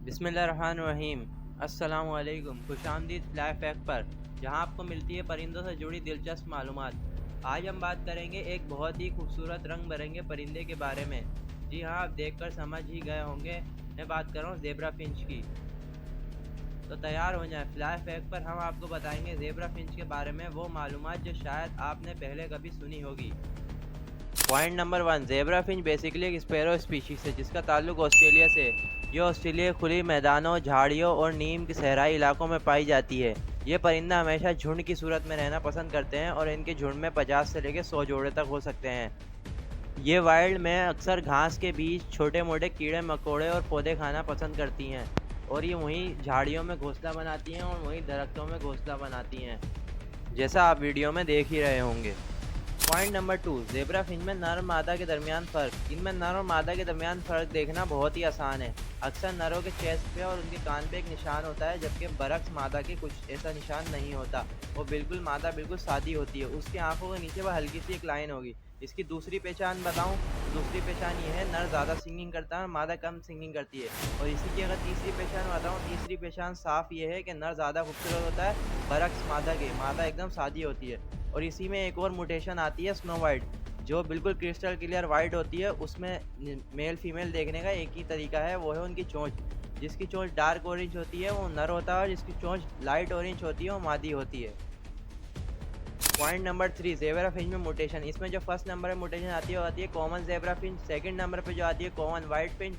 बिस्मिल्लाहिर्रहमानिर्रहीम। अस्सलामुअलैकुम। खुशामदीद fly fact पर, जहां आपको मिलती है परिंदों से जुड़ी दिलचस्प मालूमात। आज हम बात करेंगे एक बहुत ही खूबसूरत रंग बिरंगे परिंदे के बारे में। जी हाँ, आप देखकर समझ ही गए होंगे, मैं बात कर रहा हूँ ज़ेब्रा फिंच की। तो तैयार हो जाएं, फ्लाई फैक्ट पर हम आपको बताएंगे ज़ेब्रा फिंच के बारे में वो मालूमात जो शायद आपने पहले कभी सुनी होगी। Point number 1, zebra Finch basically एक स्पैरो स्पीशीज है जिसका ताल्लुक ऑस्ट्रेलिया से है। ये ऑस्ट्रेलिया खुली मैदानों, झाड़ियों और नीम के सहराई इलाकों में पाई जाती है। ये परिंदा हमेशा झुंड की सूरत में रहना पसंद करते हैं और इनके झुंड में 50 से लेकर 100 जोड़े तक हो सकते हैं। ये वाइल्ड में अक्सर घास के बीच छोटे मोटे कीड़े मकोड़े और पौधे खाना पसंद करती हैं, और ये वहीं झाड़ियों में घोंसला बनाती हैं और वहीं दरख्तों में घोंसला बनाती हैं, जैसा आप वीडियो में देख ही रहे होंगे। पॉइंट नंबर 2, ज़ेब्रा फिंच में नर और मादा के दरमियान फ़र्क। इनमें नर और मादा के दरमियान फ़र्क देखना बहुत ही आसान है। अक्सर नरों के चेस्ट पे और उनके कान पे एक निशान होता है, जबकि बरक्स मादा के कुछ ऐसा निशान नहीं होता। वो मादा बिल्कुल सादी होती है। उसकी आंखों के नीचे वह हल्की सी एक लाइन होगी। इसकी दूसरी पहचान बताऊं तो दूसरी पहचान ये है, नर ज़्यादा सिंगिंग करता है और मादा कम सिंगिंग करती है। और इसी की अगर तीसरी पहचान बताऊं, तीसरी पहचान साफ ये है कि नर ज़्यादा खूबसूरत होता है बरक्स मादा के, मादा एकदम सादी होती है। और इसी में एक और म्यूटेशन आती है स्नो वाइट, जो बिल्कुल क्रिस्टल क्लियर वाइट होती है। उसमें मेल फीमेल देखने का एक ही तरीका है, वो है उनकी चोंच। जिसकी चोंच डार्क ऑरेंज होती है वो नर होता है, और जिसकी चोंच लाइट ऑरेंज होती है वो मादी होती है। पॉइंट नंबर 3, ज़ेब्रा फिंच में म्यूटेशन। इसमें जो फर्स्ट नंबर पे म्यूटेशन आती है वो आती है common zebra Finch. Second number पे जो आती है common white Finch.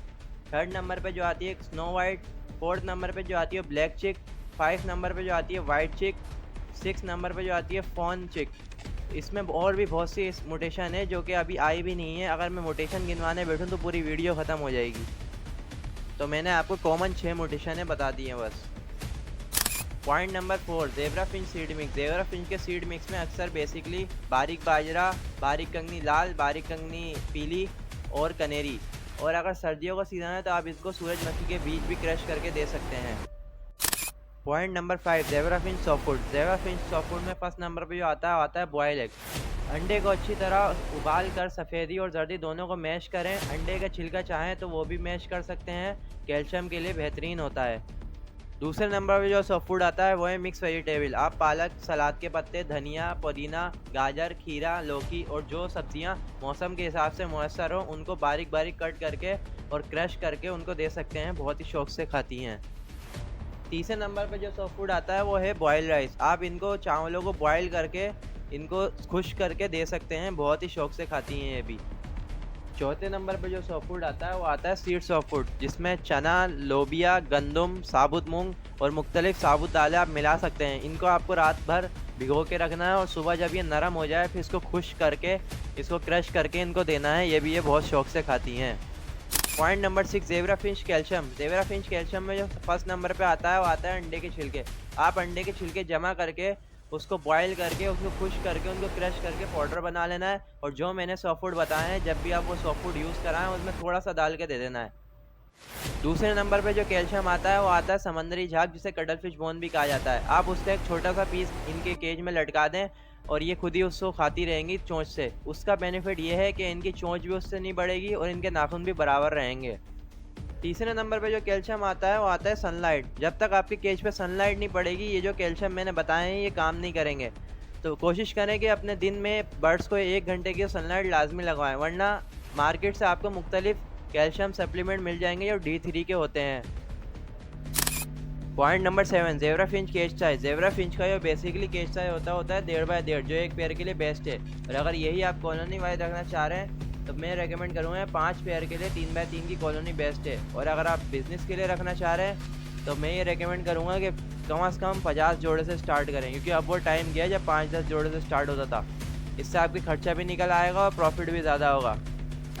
Third number पे जो आती है स्नो वाइट। फोर्थ नंबर पे जो आती है ब्लैक चिक। 5 नंबर पे जो आती है वाइट चिक। 6 नंबर पे जो आती है फॉन चिक। इसमें और भी बहुत सी म्यूटेशन है जो कि अभी आई भी नहीं है। अगर मैं म्यूटेशन गिनवाने बैठूं तो पूरी वीडियो ख़त्म हो जाएगी, तो मैंने आपको कॉमन 6 म्यूटेशन बता दी हैं बस। Point number 4, zebra Finch seed mix. Zebra Finch के सीड मिक्स में अक्सर बेसिकली बारीक बाजरा, बारीक कंगनी लाल, बारीक कंगनी पीली और कनेरी। और अगर सर्दियों का सीज़न है तो आप इसको सूरजमुखी के बीज भी क्रश करके दे सकते हैं। Point number 5, zebra Finch softwood. Zebra Finch softwood में फर्स्ट नंबर पे जो आता है बॉयल एग। अंडे को अच्छी तरह उबाल कर सफ़ेदी और जर्दी दोनों को मैश करें। अंडे का छिलका चाहें तो वो भी मैश कर सकते हैं, कैल्शियम के लिए बेहतरीन होता है। दूसरे नंबर पे जो सॉफ्ट आता है वो है मिक्स वेजिटेबल। आप पालक, सलाद के पत्ते, धनिया, पुदीना, गाजर, खीरा, लौकी और जो सब्जियां मौसम के हिसाब से मुयस्सर हो उनको बारीक बारीक कट करके और क्रश करके उनको दे सकते हैं, बहुत ही शौक से खाती हैं। तीसरे नंबर पे जो सॉफ्ट फूड आता है वो है बॉयल राइस। आप इनको चावलों को बॉयल करके इनको खुश करके दे सकते हैं, बहुत ही शौक से खाती हैं ये भी। चौथे नंबर पे जो सॉफ्ट फूड आता है वो आता है सीड सॉफ्ट फूड, जिसमें चना, लोबिया, गंदम, साबुत मूंग और मुख्तलिफ साबुत दालें आप मिला सकते हैं। इनको आपको रात भर भिगो के रखना है और सुबह जब ये नरम हो जाए फिर इसको खुश करके इसको क्रश करके इनको देना है। ये बहुत शौक से खाती हैं। Point number 6, zebra Finch calcium. Zebra Finch calcium में जो फर्स्ट नंबर पे आता है वो आता है अंडे के छिलके। आप अंडे के छिलके जमा करके उसको बॉयल करके उसको खुश करके उनको क्रश करके पाउडर बना लेना है। और जो मैंने सॉफ्ट फूड बताए हैं, जब भी आप वो सॉफ्ट फूड यूज़ कराएं उसमें थोड़ा सा डाल के दे देना है। दूसरे नंबर पे जो कैल्शियम आता है वो आता है समंदरी झाग, जिसे कटल फिश बोन भी कहा जाता है। आप उसका एक छोटा सा पीस इनके केज में लटका दें और ये खुद ही उसको खाती रहेंगी चोंच से। उसका बेनिफिट ये है कि इनकी चोंच भी उससे नहीं बढ़ेगी और इनके नाखून भी बराबर रहेंगे। तीसरे नंबर पे जो कैल्शियम आता है वो आता है सनलाइट। जब तक आपके केज पे सनलाइट नहीं पड़ेगी ये जो कैल्शियम मैंने बताए हैं ये काम नहीं करेंगे। तो कोशिश करें कि अपने दिन में बर्ड्स को 1 घंटे की सनलाइट लाजमी लगवाएं, वरना मार्केट से आपको मुख्तलिफ कैल्शियम सप्लीमेंट मिल जाएंगे जो D3 के होते हैं। Point number 7, zebra finch cage size. Zebra finch का जो बेसिकली केज साइज होता है 1.5 बाय 1.5, जो एक पेयर के लिए बेस्ट है। और अगर यही आप कॉलोनी वाइज रखना चाह रहे हैं तो मैं रेकमेंड करूँगा 5 पेयर के लिए 3 बाय 3 की कॉलोनी बेस्ट है। और अगर आप बिज़नेस के लिए रखना चाह रहे हैं तो मैं ये रेकमेंड करूँगा कि कम से कम 50 जोड़े से स्टार्ट करें, क्योंकि अब वो टाइम गया जब 5-10 जोड़े से स्टार्ट होता था। इससे आपकी खर्चा भी निकल आएगा और प्रॉफिट भी ज़्यादा होगा।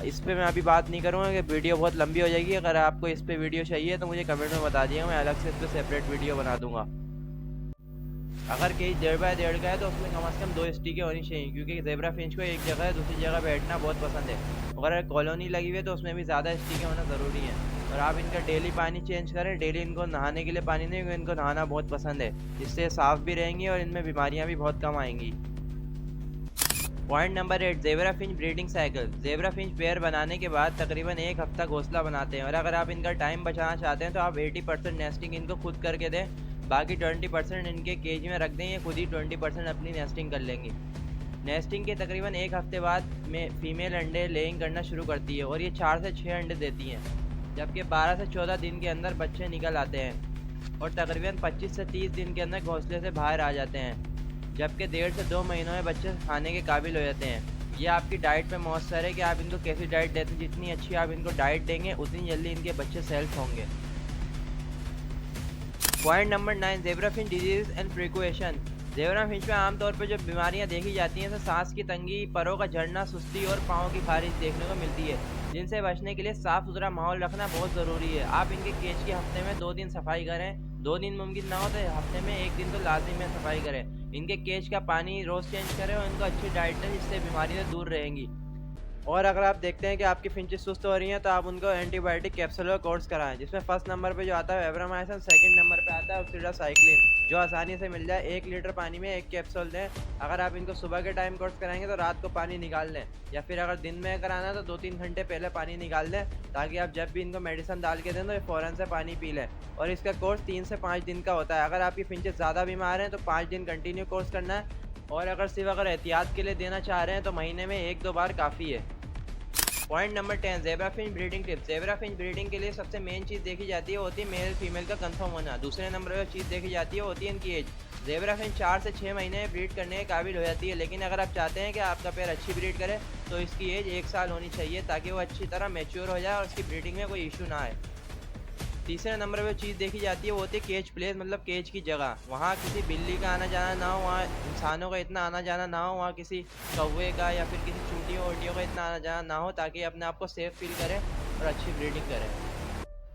इस पे मैं अभी बात नहीं करूँगा कि वीडियो बहुत लंबी हो जाएगी। अगर आपको इस पे वीडियो चाहिए तो मुझे कमेंट में बता दिएगा, मैं अलग से इस पर सेपरेट वीडियो बना दूंगा। अगर केज 1.5 बाय 1.5 का है तो उसमें कम से कम 2 स्टिकें होनी चाहिए, क्योंकि ज़ेब्रा फिंच को एक जगह दूसरी जगह बैठना बहुत पसंद है। अगर कॉलोनी लगी हुई है तो उसमें भी ज़्यादा स्टिकें होना ज़रूरी है। और आप इनका डेली पानी चेंज करें। डेली इनको नहाने के लिए पानी नहीं, क्योंकि इनको नहाना बहुत पसंद है। इससे साफ़ भी रहेंगी और इनमें बीमारियाँ भी बहुत कम आएंगी। Point number 8, zebra Finch breeding cycle. Zebra Finch pair बनाने के बाद तकरीबन 1 हफ्ता घोंसला बनाते हैं, और अगर आप इनका टाइम बचाना चाहते हैं तो आप 80% नेस्टिंग इनको खुद करके दें, बाकी 20% इनके केज में रख दें, ये खुद ही 20% अपनी नेस्टिंग कर लेंगी। नेस्टिंग के तकरीबन 1 हफ्ते बाद में फीमेल अंडे लेइंग करना शुरू करती है और ये 4 से 6 अंडे देती हैं, जबकि 12 से 14 दिन के अंदर बच्चे निकल आते हैं और तकरीबन 25 से 30 दिन के अंदर घोंसले से बाहर आ जाते हैं, जबकि 1.5 से 2 महीनों में बच्चे खाने के काबिल हो जाते हैं। ये आपकी डाइट पे मौसर है कि आप इनको कैसी डाइट देते हैं। जितनी अच्छी आप इनको डाइट देंगे उतनी जल्दी इनके बच्चे सेल्फ होंगे। Point number 9, zebra Finch disease and precaution. Zebra Finch में आमतौर पर जो बीमारियां देखी जाती हैं तो सांस की तंगी, परों का झड़ना, सुस्ती और पाँव की खारिश देखने को मिलती है, जिनसे बचने के लिए साफ़ सुथरा माहौल रखना बहुत ज़रूरी है। आप इनके केज की हफ्ते में 2 दिन सफाई करें, 2 दिन मुमकिन ना हो तो हफ्ते में 1 दिन तो लाजिम में सफाई करें। इनके केज का पानी रोज़ चेंज करें और इनको अच्छी डाइट दें, जिससे बीमारी से दूर रहेंगी। और अगर आप देखते हैं कि आपकी फिंचेस सुस्त हो रही हैं तो आप उनको एंटीबायोटिक कैप्सूल का कोर्स कराएं, जिसमें फर्स्ट नंबर पे जो आता है एब्रामाइसिन, सेकंड नंबर पे आता है ऑक्सीडासाइक्लिन, जो आसानी से मिल जाए। 1 लीटर पानी में 1 कैप्सूल दें। अगर आप इनको सुबह के टाइम कोर्स कराएंगे तो रात को पानी निकाल लें, या फिर अगर दिन में कराना है तो 2-3 घंटे पहले पानी निकाल दें, ताकि आप जब भी इनको मेडिसिन डाल के दें तो ये फ़ौरन से पानी पी लें। और इसका कोर्स 3 से 5 दिन का होता है। अगर आपकी फिंचेस ज़्यादा बीमार हैं तो 5 दिन कंटिन्यू कोर्स करना है, और अगर एहतियात के लिए देना चाह रहे हैं तो महीने में 1-2 बार काफ़ी है। Point number 10, zebra Finch breeding tips. Zebra Finch breeding के लिए सबसे मेन चीज़ देखी जाती है होती है मेल फीमेल का कंफर्म होना। दूसरे नंबर पर चीज़ देखी जाती है होती है इनकी एज। ज़ेबरा फिंच 4 से 6 महीने में ब्रीड करने के काबिल हो जाती है, लेकिन अगर आप चाहते हैं कि आपका पेयर अच्छी ब्रीड करे तो इसकी एज 1 साल होनी चाहिए, ताकि वो अच्छी तरह मैच्योर हो जाए और उसकी ब्रीडिंग में कोई इशू ना आए। तीसरे नंबर पे चीज़ देखी जाती है वो होती है केज प्लेस, मतलब केज की जगह। वहाँ किसी बिल्ली का आना जाना ना हो, वहाँ इंसानों का इतना आना जाना ना हो, वहाँ किसी कौवे का या फिर किसी चूंटियों वोटियों का इतना आना जाना ना हो, ताकि अपने आप को सेफ फील करें और अच्छी ब्रीडिंग करें।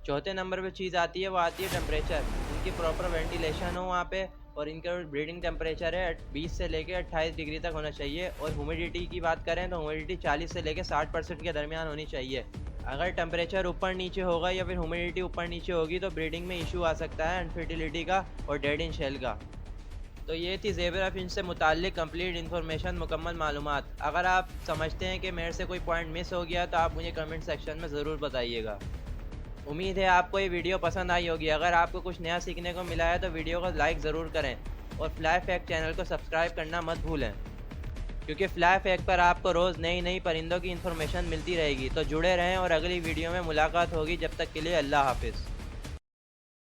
चौथे नंबर पे चीज़ आती है वो आती है टेम्परेचर। इनकी प्रॉपर वेंटिलेशन हो वहाँ पे, और इनका ब्रीडिंग टेम्परेचर है 20 से लेकर 28 डिग्री तक होना चाहिए। और ह्यूमिडिटी की बात करें तो ह्यूमिडिटी 40 से लेकर 60% के दरमियान होनी चाहिए। अगर टेम्परेचर ऊपर नीचे होगा या फिर ह्यूमिडिटी ऊपर नीचे होगी तो ब्रीडिंग में इशू आ सकता है अनफर्टिलिटी का और डेड इन शेल का। तो ये थी ज़ेबरा फिंच से मुताल्लिक कंप्लीट इन्फॉर्मेशन, मुकम्मल मालूमात। अगर आप समझते हैं कि मेरे से कोई पॉइंट मिस हो गया तो आप मुझे कमेंट सेक्शन में ज़रूर बताइएगा। उम्मीद है आपको ये वीडियो पसंद आई होगी। अगर आपको कुछ नया सीखने को मिला है तो वीडियो को लाइक ज़रूर करें और फ्लाई फैक्ट चैनल को सब्सक्राइब करना मत भूलें, क्योंकि फ्लाई फैक्ट पर आपको रोज़ नई नई परिंदों की इन्फॉर्मेशन मिलती रहेगी। तो जुड़े रहें और अगली वीडियो में मुलाकात होगी। जब तक के लिए अल्लाह हाफिज़।